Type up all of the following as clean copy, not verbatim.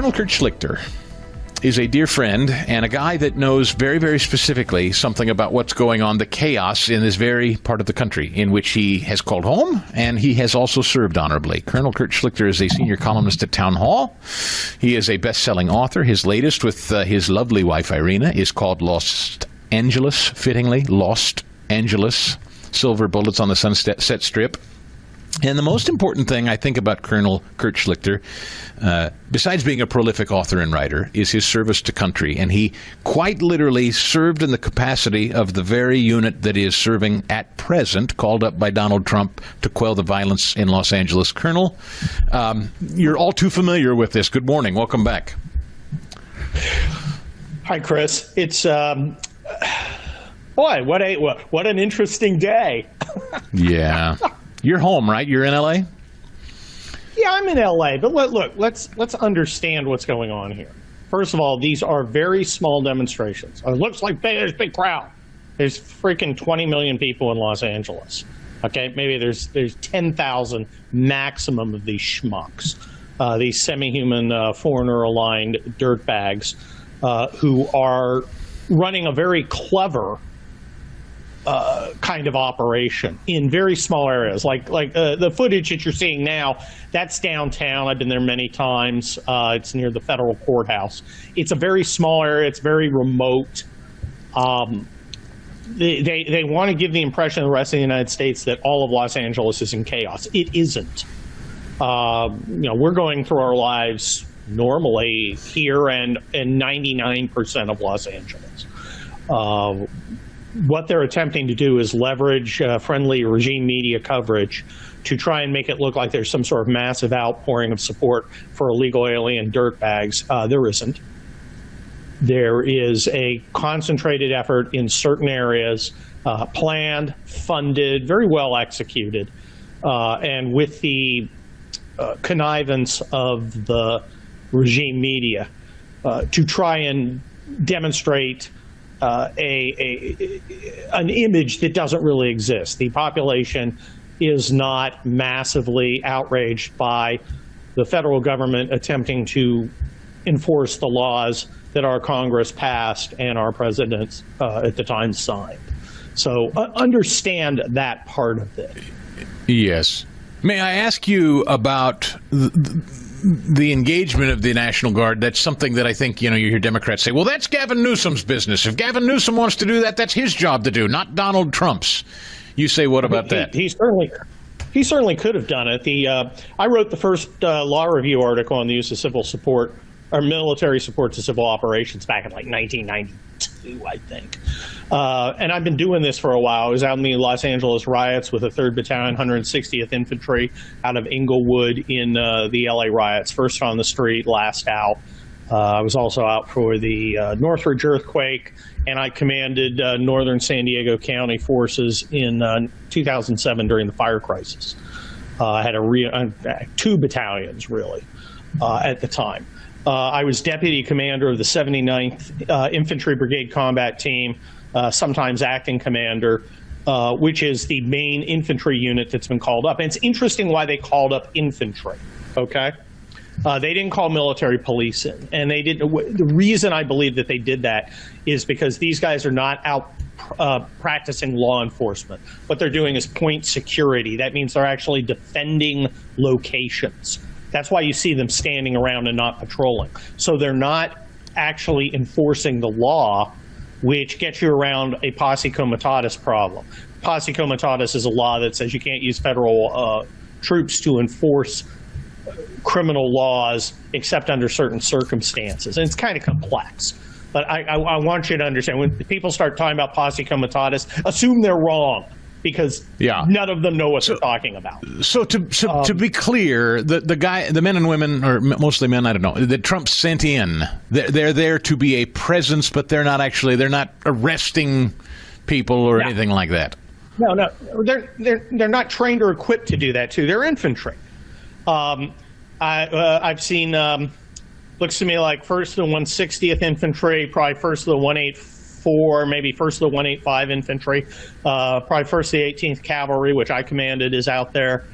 Colonel Kurt Schlichter is a dear friend and a guy that knows very, very specifically something about what's going on, the chaos in this very part of the country in which he has called home, and he has also served honorably. Colonel Kurt Schlichter is a senior columnist at Town Hall. He is a best-selling author. His latest with his lovely wife, Irina, is called Lost Angeles, fittingly, Lost Angeles, Silver Bullets on the Sunset Strip. And the most important thing I think about Colonel Kurt Schlichter, besides being a prolific author and writer, is his service to country. And he quite literally served in the capacity of the very unit that is serving at present, called up by Donald Trump to quell the violence in Los Angeles. Colonel, you're all too familiar with this. Good morning. Welcome back. Hi, Chris. It's, boy, what an interesting day. Yeah. You're home, right? You're in L.A.? Yeah, I'm in L.A., but look, let's understand what's going on here. First of all, these are very small demonstrations. It looks like there's a big crowd. There's freaking 20 million people in Los Angeles. Okay, maybe there's 10,000 maximum of these schmucks, these semi-human, foreigner-aligned dirtbags who are running a very clever kind of operation in very small areas, like the footage that you're seeing now. That's downtown. I've been there many times. It's near the federal courthouse. It's a very small area. It's very remote. They want to give the impression to the rest of the United States that all of Los Angeles is in chaos. It isn't. We're going through our lives normally here and 99% of Los Angeles. What they're attempting to do is leverage friendly regime media coverage to try and make it look like there's some sort of massive outpouring of support for illegal alien dirtbags. There isn't. There is a concentrated effort in certain areas, planned, funded, very well executed, and with the connivance of the regime media to try and demonstrate an image that doesn't really exist. The population is not massively outraged by the federal government attempting to enforce the laws that our Congress passed and our presidents at the time signed. So understand that part of it. Yes. May I ask you about the engagement of the National Guard? That's something that I think, you hear Democrats say, well, that's Gavin Newsom's business. If Gavin Newsom wants to do that, that's his job to do, not Donald Trump's. You say, what about that? He certainly could have done it. I wrote the first law review article on the use of civil support or military support to civil operations back in like 1992, I think. And I've been doing this for a while. I was out in the Los Angeles riots with the 3rd Battalion, 160th Infantry out of Inglewood in the LA riots, first on the street, last out. I was also out for the Northridge earthquake, and I commanded northern San Diego County forces in 2007 during the fire crisis. I had 2 battalions, really, at the time. I was deputy commander of the 79th Infantry Brigade Combat Team, sometimes acting commander, which is the main infantry unit that's been called up. And it's interesting why they called up infantry, okay? They didn't call military police in. And they didn't. The reason I believe that they did that is because these guys are not out practicing law enforcement. What they're doing is point security. That means they're actually defending locations. That's why you see them standing around and not patrolling. So they're not actually enforcing the law, which gets you around a posse comitatus problem. Posse comitatus is a law that says you can't use federal troops to enforce criminal laws except under certain circumstances. And it's kind of complex. But I want you to understand, when people start talking about posse comitatus, assume they're wrong, because none of them know what they're talking about. So to be clear, the men and women, or mostly men, I don't know, that Trump sent in, they're there to be a presence, but they're not arresting people or anything like that. No, they're not trained or equipped to do that too. They're infantry. I've seen, looks to me like 1st of the 160th Infantry, probably 1st of the 184, maybe 1st of the 185 Infantry, probably 1st of the 18th Cavalry, which I commanded, is out there.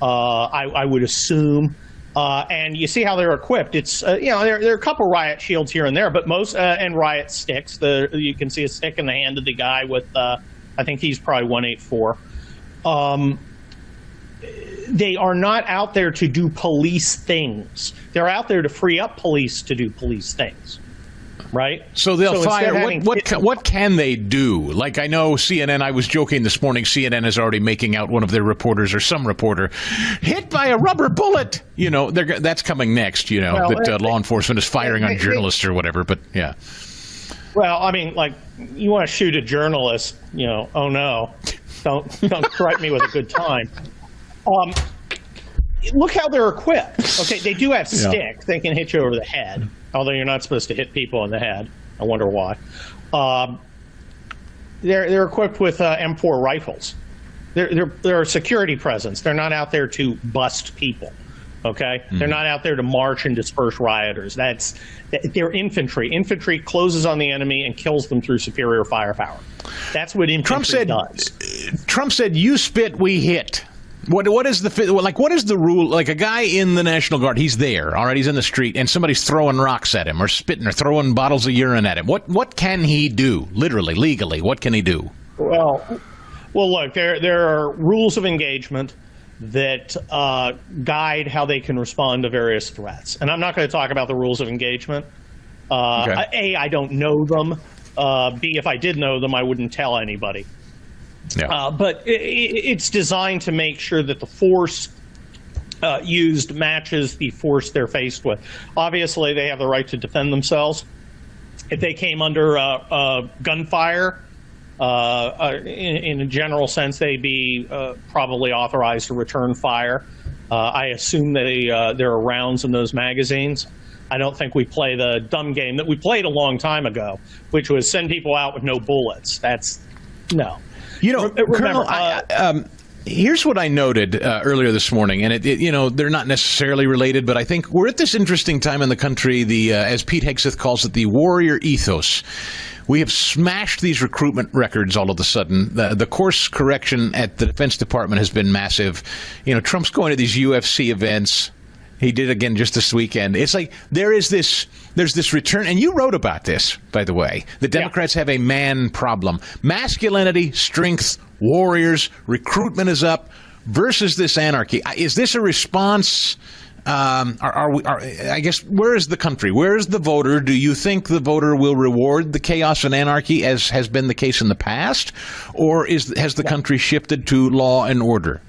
I would assume And you see how they're equipped. It's there are a couple riot shields here and there, but most and riot sticks. You can see a stick in the hand of the guy with I think he's probably 184. They are not out there to do police things. They're out there to free up police to do police things. Right? So they'll fire. What can they do? Like, I know CNN, I was joking this morning, CNN is already making out one of their reporters or some reporter hit by a rubber bullet. That's coming next, that law enforcement is firing on journalists or whatever. But yeah. Well, I mean, like, you want to shoot a journalist, oh no, don't strike me with a good time. Look how they're equipped. Okay, they do have sticks. They can hit you over the head, although you're not supposed to hit people in the head. I wonder why. They're equipped with M4 rifles. They're a security presence. They're not out there to bust people. Okay, they're not out there to march and disperse rioters. They're infantry. Infantry closes on the enemy and kills them through superior firepower. That's what infantry does. Trump said, "You spit, we hit." What is the rule? Like, a guy in the National Guard, he's there, all right, he's in the street, and somebody's throwing rocks at him or spitting or throwing bottles of urine at him. What can he do, literally, legally? What can he do? Well, look, there are rules of engagement that guide how they can respond to various threats. And I'm not going to talk about the rules of engagement. Okay. A, I don't know them. B, if I did know them, I wouldn't tell anybody. Yeah. But it's designed to make sure that the force used matches the force they're faced with. Obviously, they have the right to defend themselves. If they came under gunfire, in a general sense, they'd be probably authorized to return fire. I assume there are rounds in those magazines. I don't think we play the dumb game that we played a long time ago, which was send people out with no bullets. No. Colonel, here's what I noted earlier this morning, and they're not necessarily related, but I think we're at this interesting time in the country, as Pete Hegseth calls it, the warrior ethos. We have smashed these recruitment records all of a sudden. The course correction at the Defense Department has been massive. Trump's going to these UFC events. He did again just this weekend. It's like there's this return, and you wrote about this, by the way. The Democrats have a man problem. Masculinity, strength, warriors, recruitment is up versus this anarchy. Is this a response? I guess, where is the country? Where is the voter? Do you think the voter will reward the chaos and anarchy as has been the case in the past? Or has the country shifted to law and order?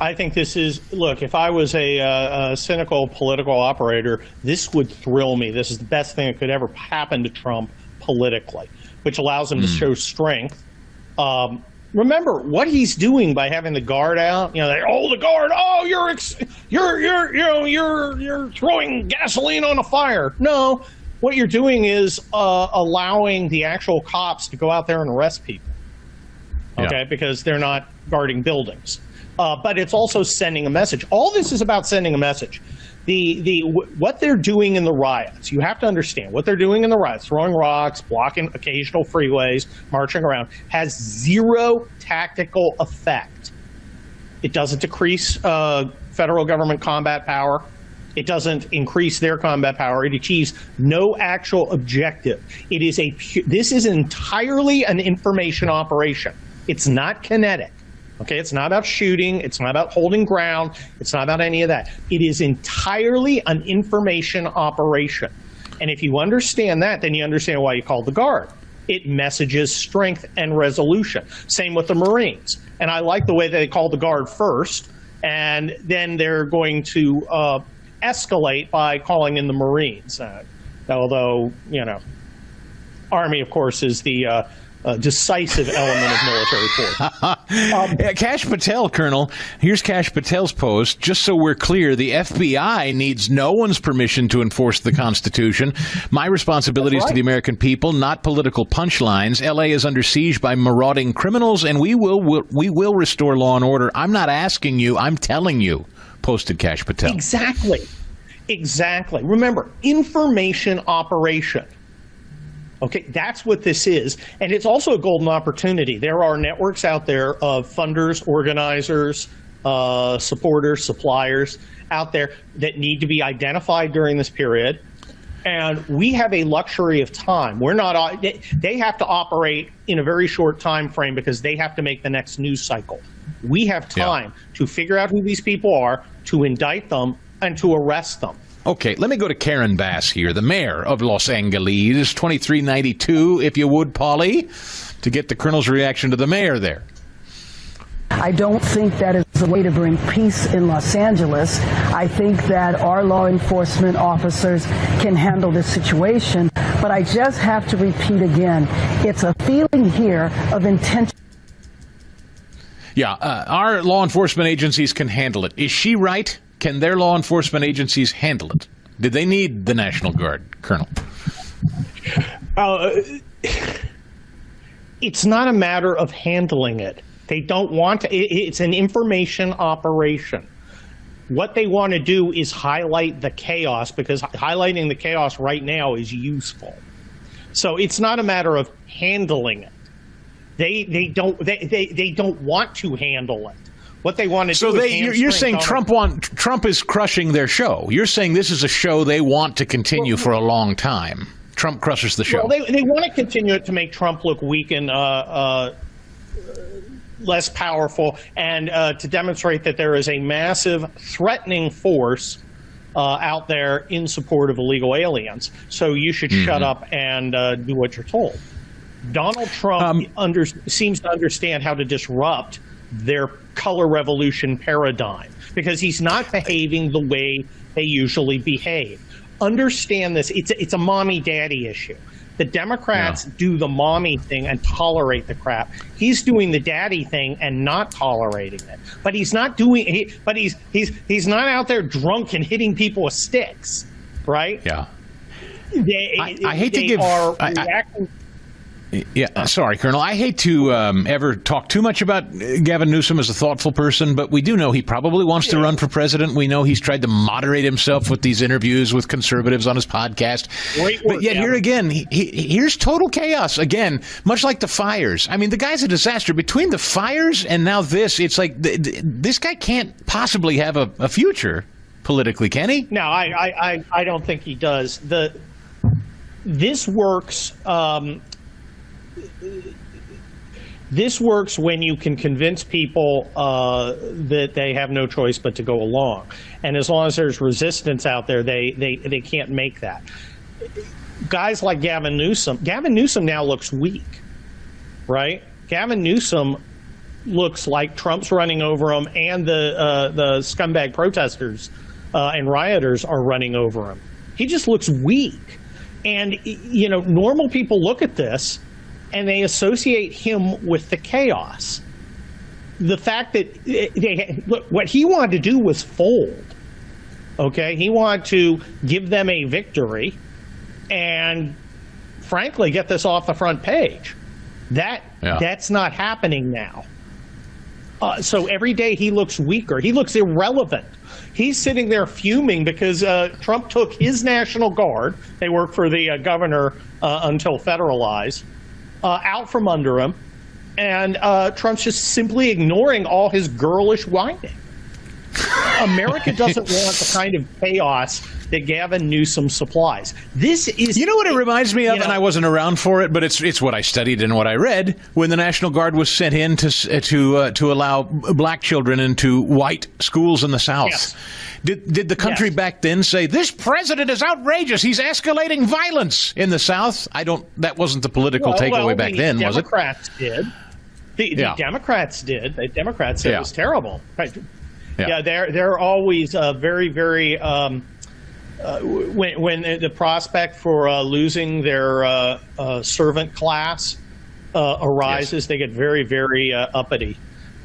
I think this is, look, if I was a cynical political operator, this would thrill me. This is the best thing that could ever happen to Trump politically, which allows him to show strength. Remember what he's doing by having the guard out. The guard. Oh, you're throwing gasoline on a fire. No, what you're doing is allowing the actual cops to go out there and arrest people. Okay, because they're not guarding buildings. But it's also sending a message. All this is about sending a message. What they're doing in the riots, you have to understand what they're doing in the riots, throwing rocks, blocking occasional freeways, marching around, has zero tactical effect. It doesn't decrease federal government combat power. It doesn't increase their combat power. It achieves no actual objective. This is entirely an information operation. It's not kinetic. Okay, it's not about shooting. It's not about holding ground. It's not about any of that. It is entirely an information operation. And if you understand that, then you understand why you call the Guard. It messages strength and resolution. Same with the Marines. And I like the way they call the Guard first, and then they're going to escalate by calling in the Marines. Although, Army, of course, is the decisive element of military force. Kash Patel, Colonel, here's Kash Patel's post. Just so we're clear, the FBI needs no one's permission to enforce the Constitution. My responsibility is to the American people, not political punchlines. L.A. is under siege by marauding criminals, and we will restore law and order. I'm not asking you, I'm telling you, posted Kash Patel. Exactly. Remember, information operation. Okay, that's what this is. And it's also a golden opportunity. There are networks out there of funders, organizers, supporters, suppliers out there that need to be identified during this period. And we have a luxury of time. We're not. They have to operate in a very short time frame because they have to make the next news cycle. We have time to figure out who these people are, to indict them, and to arrest them. Okay, let me go to Karen Bass here, the mayor of Los Angeles, 2392, if you would, Polly, to get the colonel's reaction to the mayor there. I don't think that is a way to bring peace in Los Angeles. I think that our law enforcement officers can handle this situation, but I just have to repeat again, it's a feeling here of intention. Yeah, our law enforcement agencies can handle it. Is she right? Can their law enforcement agencies handle it? Did they need the National Guard, Colonel? It's not a matter of handling it. They don't want to. It's an information operation. What they want to do is highlight the chaos, because highlighting the chaos right now is useful. So it's not a matter of handling it. They don't want to handle it. What they want to do is you're saying Trump is crushing their show. You're saying this is a show they want to continue for a long time. Trump crushes the show. Well, they want to continue it to make Trump look weak and less powerful, and to demonstrate that there is a massive threatening force out there in support of illegal aliens. So you should shut up and do what you're told. Donald Trump seems to understand how to disrupt their color revolution paradigm, because he's not behaving the way they usually behave. Understand this. It's a mommy-daddy issue. The Democrats do the mommy thing and tolerate the crap. He's doing the daddy thing and not tolerating it. But he's not doing. He's not out there drunk and hitting people with sticks, right? Yeah. I hate to give. Sorry, Colonel. I hate to ever talk too much about Gavin Newsom as a thoughtful person, but we do know he probably wants to run for president. We know he's tried to moderate himself with these interviews with conservatives on his podcast. But yet here again, here's total chaos. Again, much like the fires. I mean, the guy's a disaster. Between the fires and now this, it's like this guy can't possibly have a future politically, can he? No, I don't think he does. This works. This works when you can convince people that they have no choice but to go along. And as long as there's resistance out there, they can't make that. Guys like Gavin Newsom now looks weak, right? Gavin Newsom looks like Trump's running over him, and the scumbag protesters and rioters are running over him. He just looks weak. And, you know, normal people look at this and they associate him with the chaos. The fact that look, what he wanted to do was fold. Okay, he wanted to give them a victory, and frankly, get this off the front page. That's not happening now. So every day he looks weaker. He looks irrelevant. He's sitting there fuming because Trump took his National Guard. They work for the governor until federalized. Out from under him, and Trump's just simply ignoring all his girlish whining. America doesn't want the kind of chaos that Gavin Newsom supplies. This is, you know what it reminds me of, and I wasn't around for it, but it's what I studied and what I read when the National Guard was sent in to allow black children into white schools in the South. Yes. Did the country back then say, this president is outrageous, he's escalating violence in the South? That wasn't the political takeaway back then, was it? The Democrats did. The Democrats said it was terrible. Right. Yeah, they're always very, very when the prospect for losing their servant class arises, they get very, very uppity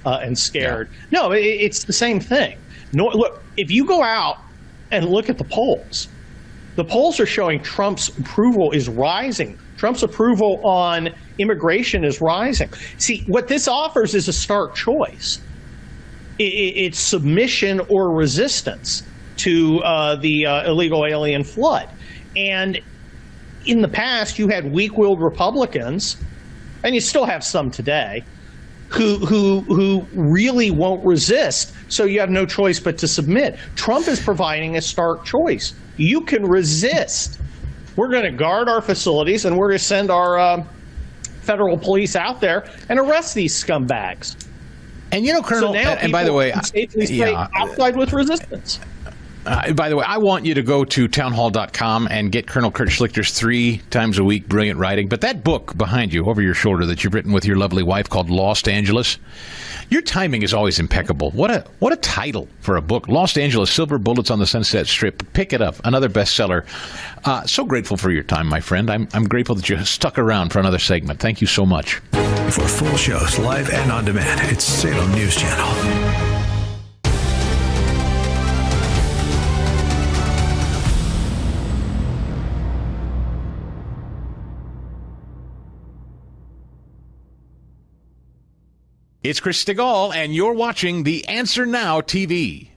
and scared. Yeah. No, it's the same thing. No, look, if you go out and look at the polls are showing Trump's approval is rising. Trump's approval on immigration is rising. See, what this offers is a stark choice. It's submission or resistance to the illegal alien flood. And in the past, you had weak-willed Republicans, and you still have some today, who really won't resist. So you have no choice but to submit. Trump is providing a stark choice. You can resist. We're going to guard our facilities, and we're going to send our federal police out there and arrest these scumbags. And Colonel, So now and by the way, can safely stay outside with resistance. By the way, I want you to go to townhall.com and get Colonel Kurt Schlichter's 3 times a week brilliant writing. But that book behind you, over your shoulder, that you've written with your lovely wife called Lost Angeles, your timing is always impeccable. What a title for a book. Lost Angeles, Silver Bullets on the Sunset Strip. Pick it up. Another bestseller. So grateful for your time, my friend. I'm grateful that you stuck around for another segment. Thank you so much. For full shows, live and on demand, it's Salem News Channel. It's Chris Stigall, and you're watching the Answer Now TV.